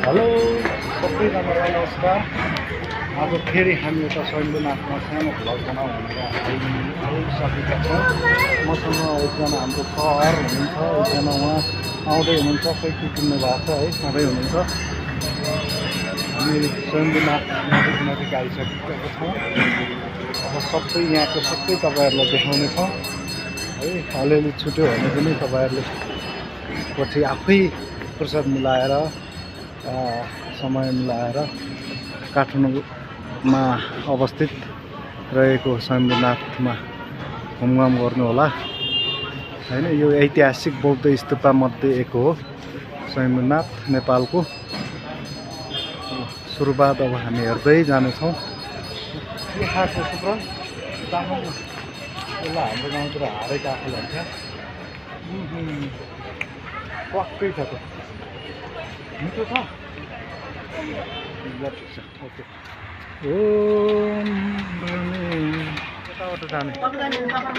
Hello सबैजनालाई नमस्कार। आज फेरि हामी एउटा शैलनाथमा सानो भ्लग बनाउँ भनेर आइसकेका छौँ। मसँग एकजना हाम्रो सर हुनुहुन्छ, एकजना उहाँ आउँदै हुनुहुन्छ, कोही कुद्नु भएको छ है, सधैँ हुनुहुन्छ। हामी शैलनाथ नजिक आइसकेका छौँ। अब सबै यहाँको सबै तपाईँहरूलाई देखाउनेछौँ है। अलिअलि छुट्यो भने पनि तपाईँहरूले पछि आफै फुर्सद मिलाएर समय मिलाएर काठमाडौँमा अवस्थित रहेको शम्भुनाथमा घुमघाम गर्नुहोला हैन। यो ऐतिहासिक बौद्ध स्तूपमध्ये एक हो शम्भुनाथ नेपालको। सुरुवात अब हामी हेर्दै जानेछौँ। के खाएको सुप्र काफल यसलाई हाम्रो गाउँतिर हारै काफल भन्छ। पक्कै छ त, मिठो छ। ओके कताबाट जाने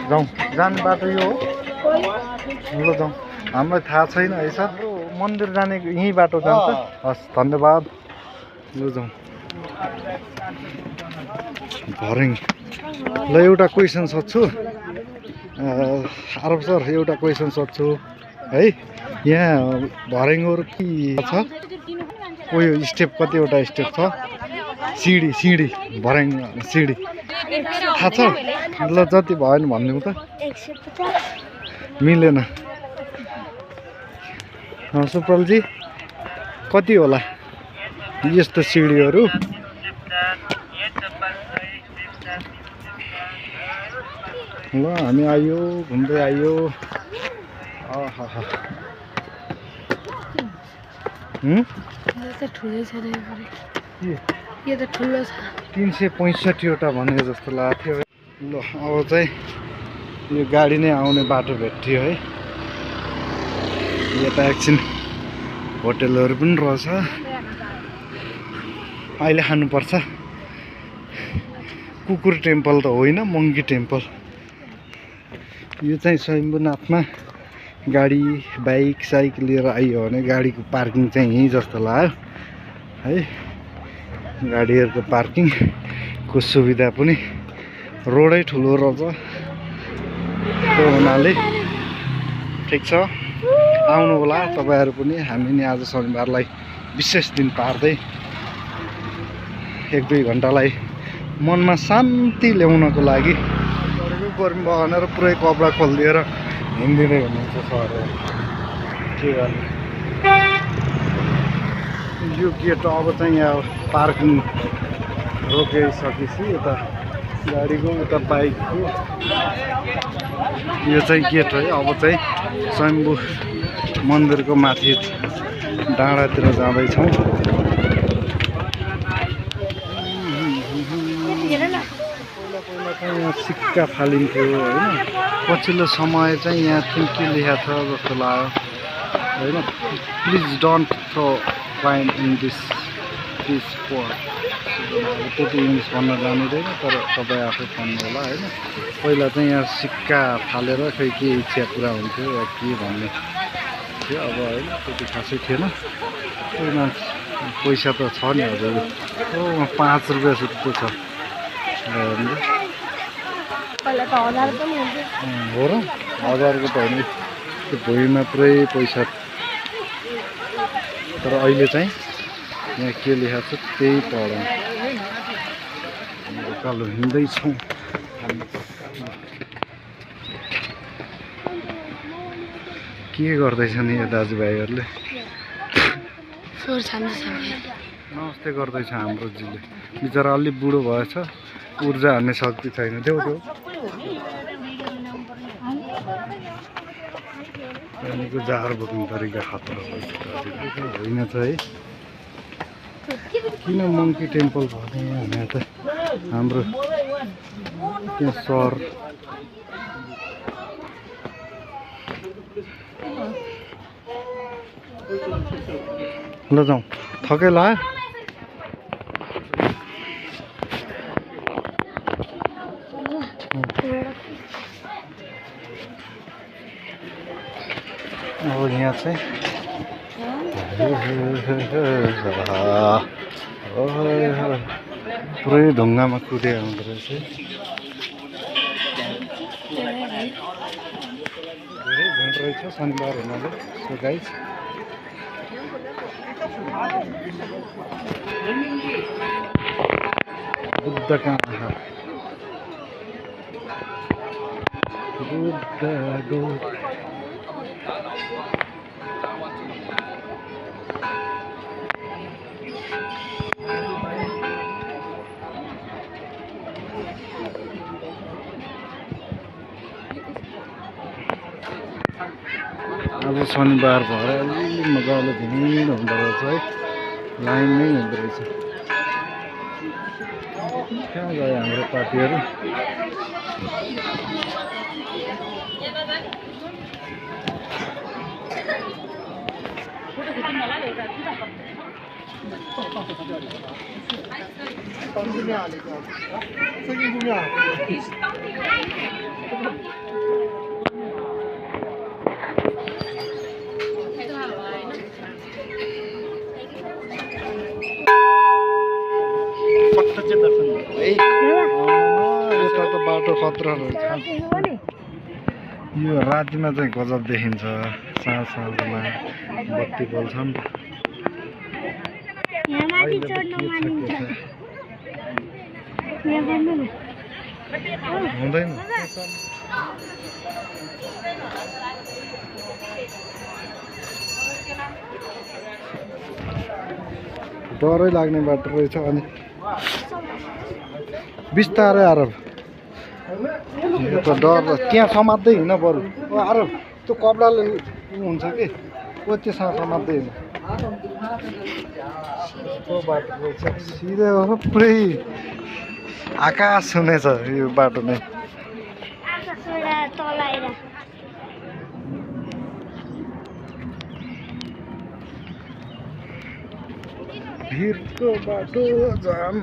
जाउँ, जाने बाटो यो हो। ल जाउँ, हामीलाई थाहा छैन है सर। मन्दिर जाने यहीँ बाटो जान्छ। हस् धन्यवाद। ल जाउँ भर्याङ। ल एउटा क्वेसन सोध्छु आरब सर, एउटा क्वेसन सोध्छु है। यहाँ भर्याङहरू के छ? उयो स्टेप कतिवटा स्टेप छ? सिँढी सिँढी भर्याङ सिँढी थाहा छ? ल जति भयो नि भनिदिउँ त। मिलेन। सुप्रलजी कति होला यस्तो सिँढीहरू? ल हामी आयो, घुम्दै आयो। यो त ठुलो छ। 365वटा भनेको जस्तो लाग्थ्यो। ल अब चाहिँ यो गाडी नै आउने बाटो भेट्यो है। यता एकछिन होटेलहरू पनि रहेछ। अहिले खानुपर्छ। कुकुर टेम्पल त होइन, मङ्की टेम्पल। यो चाहिँ शम्भुनाथमा गाडी बाइक साइक लिएर आइयो भने गाडीको पार्किङ चाहिँ यहीँ जस्तो लाग्यो है। गाडीहरूको पार्किङको सुविधा पनि रोडै ठुलो रहेछ, त्यो हुनाले ठिक छ। आउनु होला तपाईँहरू पनि। हामी नि आज शनिबारलाई विशेष दिन पार्दै 1-2 घन्टालाई मनमा शान्ति ल्याउनको लागि गर्मी भयो भनेर पुरै कपडा खोलिदिएर हिँडिदिँदै हुनुहुन्छ सरहरू। के गर्ने? यो गेट अब चाहिँ यहाँ पार्किङ रोकिसकेपछि यता गाडीको उता बाइकको यो चाहिँ गेट है। अब चाहिँ शम्भु मन्दिरको माथि डाँडातिर जाँदैछौँ। पहिला चाहिँ यहाँ सिक्का फालिन्थ्यो होइन। पछिल्लो समय चाहिँ यहाँ के लेखा छ जस्तो लाग्यो होइन। Please don't throw wine in this spot. त्यति इङ्ग्लिस भन्न जानिँदैन, तर तपाईँ आफै पढ्नु होला होइन। पहिला चाहिँ यहाँ सिक्का फालेर खै के इच्छा पुरा हुन्थ्यो या के भन्ने थियो। अब होइन त्यति खासै थिएन। कोही मान्छे पैसा त छ नि हजुर। 5 रुपियाँ जस्तो छ हो र। 1000को त होइन, त्यो भुइँमा पुरै पैसा। तर अहिले चाहिँ यहाँ के लेखेको छ त्यही पढौँ। उकालो हिँड्दैछौँ। के गर्दैछन् यो दाजुभाइहरूले? नमस्ते गर्दैछ हाम्रो जीले। बिचरा अलि बुढो भएछ, ऊर्जा हान्ने शक्ति छैन। देऊ देऊ पानीको जार बोक्ने तरिका खतरा होइन त है। किन मङ्की टेम्पल भने त हाम्रो त्यहाँ सर ल जाउँ। थकै लाग्यो। अब यहाँ चाहिँ पुरै ढुङ्गामा कुदे आउँदो रहेछ धेरै भिड रहेछ शनिबार हुनाले सो गाइस बुद्ध कहाँ बुद्ध गो आज शनिबार भएर अलि मजाले भिड हुँदो रहेछ है लाइन नै हुँदो रहेछ कहाँ गयो हाम्रो पार्टीहरू यता त बाटो खतरा रहेछ यो रातिमा चाहिँ गजब देखिन्छ साँझ साँझमा बत्ती बल्छ नि हुँदैन डरै लाग्ने बाटो रहेछ अनि बिस्तारै आरब यो त डर त्यहाँ समात्दै हिँड्न बरु आरब त्यो कपडाले हुन्छ कि त्यसँग समात्दै हिँड्नु बाटो रहेछ सिधै हो पुरै आकाश हुनेछ यो बाटो नै भिरको बाटो जाम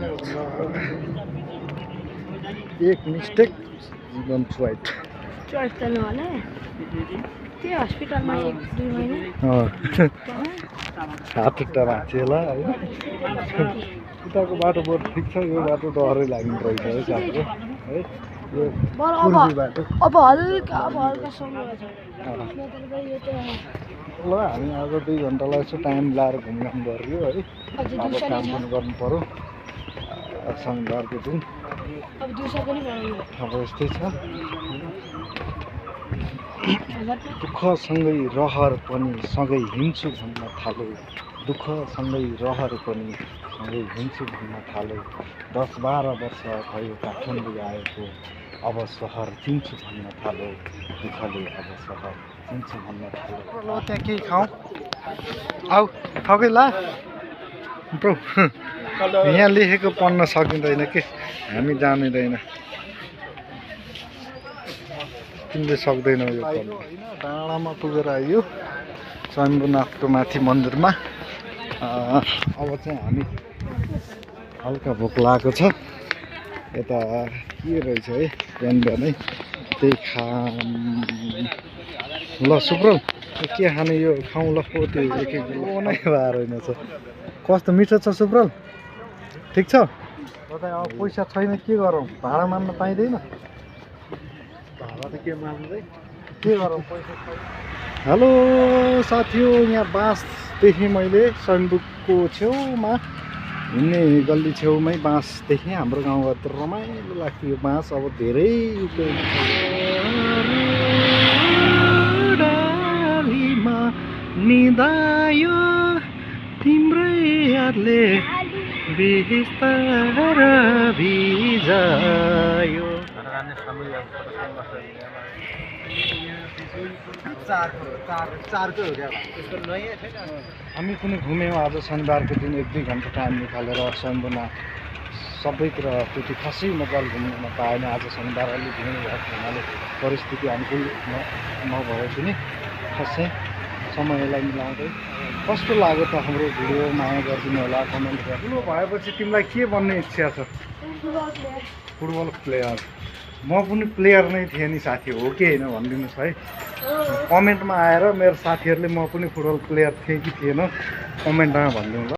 एक मिस्टेक जीवन स्वाइट हात खुट्टा भाँचिएला होइन उताको बाटो बरु ठिक छ यो बाटो डरै लाग्ने रहेछ है साथीहरू है यो पूर्वी बाटो अब हल्का ल हामी आज 2 घन्टालाई यसो टाइम लाएर घुमघाम गऱ्यो है अब काम पनि गर्नु पर्यो शनिबारको दिन अब यस्तै छ दुःखसँगै रहर पनि सँगै हिँड्छु भन्न थाल्यो दुःखसँगै रहर पनि सँगै हिँड्छु भन्न थाल्यो 10-12 वर्ष भयो काठमाडौँ आएको अब सहर चिन्छु भन्न थाल्यो दुःखले अब सहर चिन्छु भन्न थाल्यो ल त्यहाँ केही खाउँ आऊ ठकै ला ब्रो यहाँ लेखेको पढ्न सकिँदैन के हामी जानिँदैन तिमीले सक्दैनौ यो पढ्न डाँडामा पुगेर आयो शम्भुनाथको माथि मन्दिरमा अब चाहिँ हामी हल्का भोक लागेको छ यता के रहेछ है बिहान बिहानै त्यही ल सुप्रल के खाने यो खाउँ ल त्यो एक किलो नै भएर रहेछ कस्तो मिठो छ सुप्रल ठिक छ अब पैसा छैन के गरौँ भाडा मान्न पाइँदैन भाडा त के मान्दै के गरौँ पैसा छैन हेलो साथीहो यहाँ बाँस देखेँ मैले सनबुकको छेउमा हिँड्ने गल्ली छेउमै बाँस देखेँ हाम्रो गाउँमा त रमाइलो लाग्थ्यो यो बाँस अब धेरै डालीमा निदायो तिम्रै यादले बिस्तारा भिजायो हामी पनि घुम्यौँ आज शनिबारको दिन 1-2 घन्टा टाइम निकालेर शम्भुनाथ सबैतिर त्यति खासै मजाले घुम्न पाएन आज शनिबार अलि भिड भएको हुनाले परिस्थिति अनुकूल नभए पनि खासै समयलाई मिलाउँदै कस्तो लाग्यो त हाम्रो भिडियो माया गरिदिनु होला कमेन्ट गर्नु भएपछि तिमीलाई के बन्ने इच्छा छ फुटबल प्लेयर म पनि प्लेयर नै थिएँ नि साथी, हो कि होइन भनिदिनुहोस् है। कमेन्टमा आएर मेरो साथीहरूले म पनि फुटबल प्लेयर थिएँ कि थिएन कमेन्टमा भनिदिनु ल।